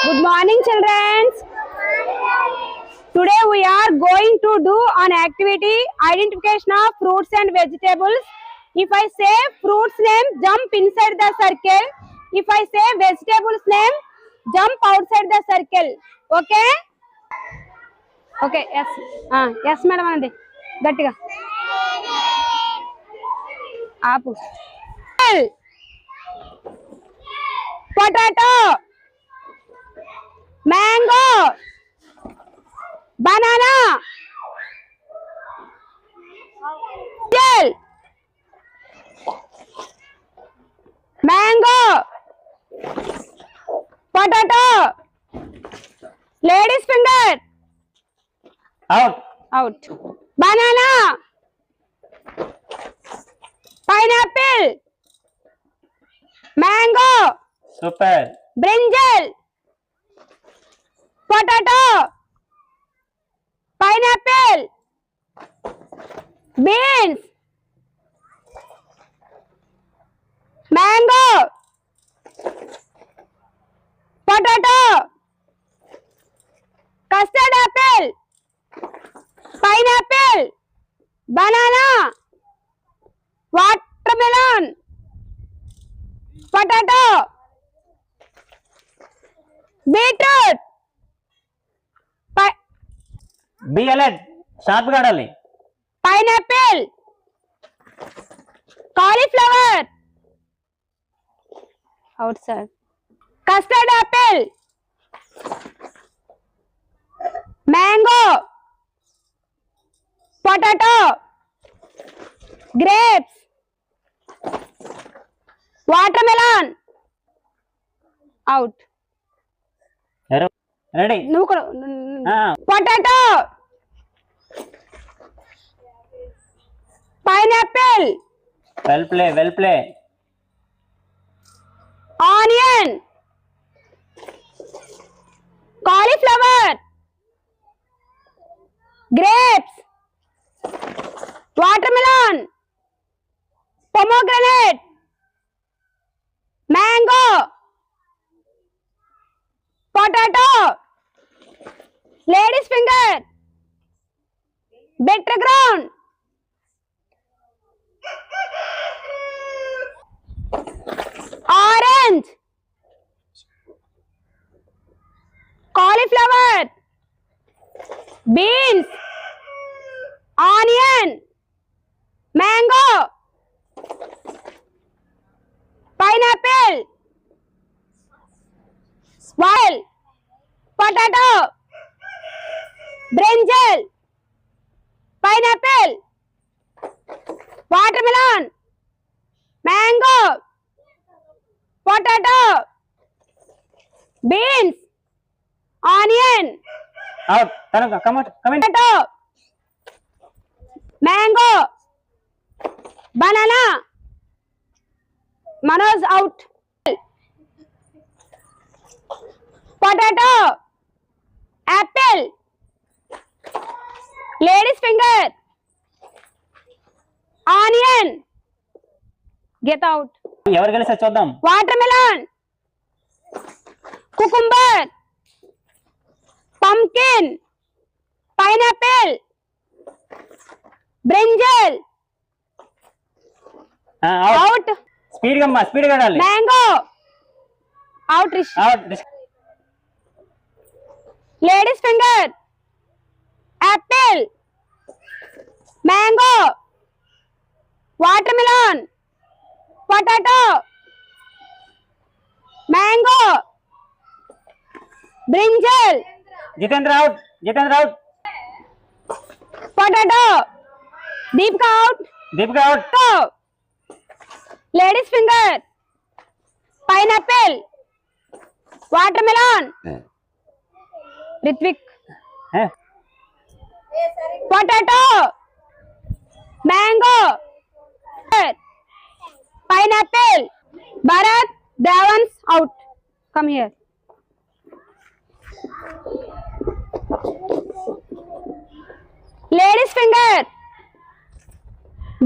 Good morning, children. Today we are going to do an activity identification of fruits and vegetables. If I say fruits name, jump inside the circle. If I say vegetables name, jump outside the circle. Okay? Okay. Yes. Yes, madam. Anandi. Gattiga. Aapu. Potato. Mango. Banana. Apple. Mango. Potato. Lady's finger. Out. Banana. Pineapple. Mango. Super. Brinjal. Potato. Pineapple. Beans. Mango. Potato. Custard apple. Pineapple. Banana. Watermelon. Potato. Beetroot. Be alert. Sharp గా ఆడాలి. Pineapple. Cauliflower. Outside. Custard apple. Mango. Potato. Grapes. Watermelon. Out. Ready? నువ్వు కూడా potato. Pineapple. Well play. Onion. Cauliflower. Grapes. Watermelon. Pomegranate. Mango. Potato. Ladies finger. Bitter gourd. Orange. Cauliflower. Beans. Onion. Mango. Pineapple. స్వైల్. Potato. Brinjal. Pineapple. Watermelon. Mango. Potato. Beans. Onion. Out. Come on. Potato. Mango. Banana. Manoj out. Potato. Apple. Lady's finger. Onion. Get out. ఎవరు గెలిస్తే చూద్దాం. Watermelon. Cucumber. Pumpkin. Pineapple. Brinjal. Out. Speed గా ఆడాలి. Mango. Out. Out. Lady's finger. Apple. Mango. Watermelon. Potato. Mango. Brinjal. Jitendra out. Potato. Deepika out. Lady's finger. Pineapple. Watermelon. Ritvik. Potato. Mango. Pineapple. Bharat. Devans out. Come here. Lady's finger.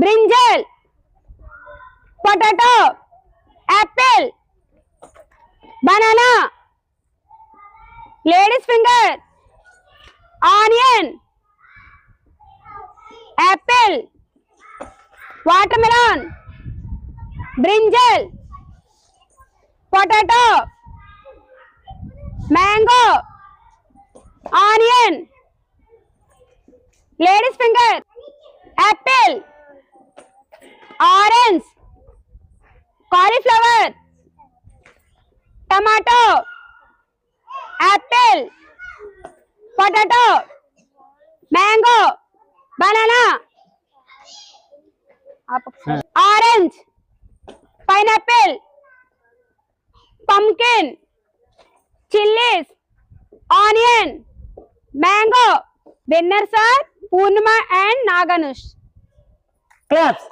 Brinjal. Potato. Apple. Banana. Lady's finger. Onion. Apple. Watermelon. Brinjal. Potato. Mango. Onion. Lady's finger. Apple. Orange. Cauliflower. Tomato. Apple. Potato. Mango. Banana. Orange. Pineapple. Pumpkin. Chilies. Onion. Mango. Winners are Purnima and Naganush. Claps.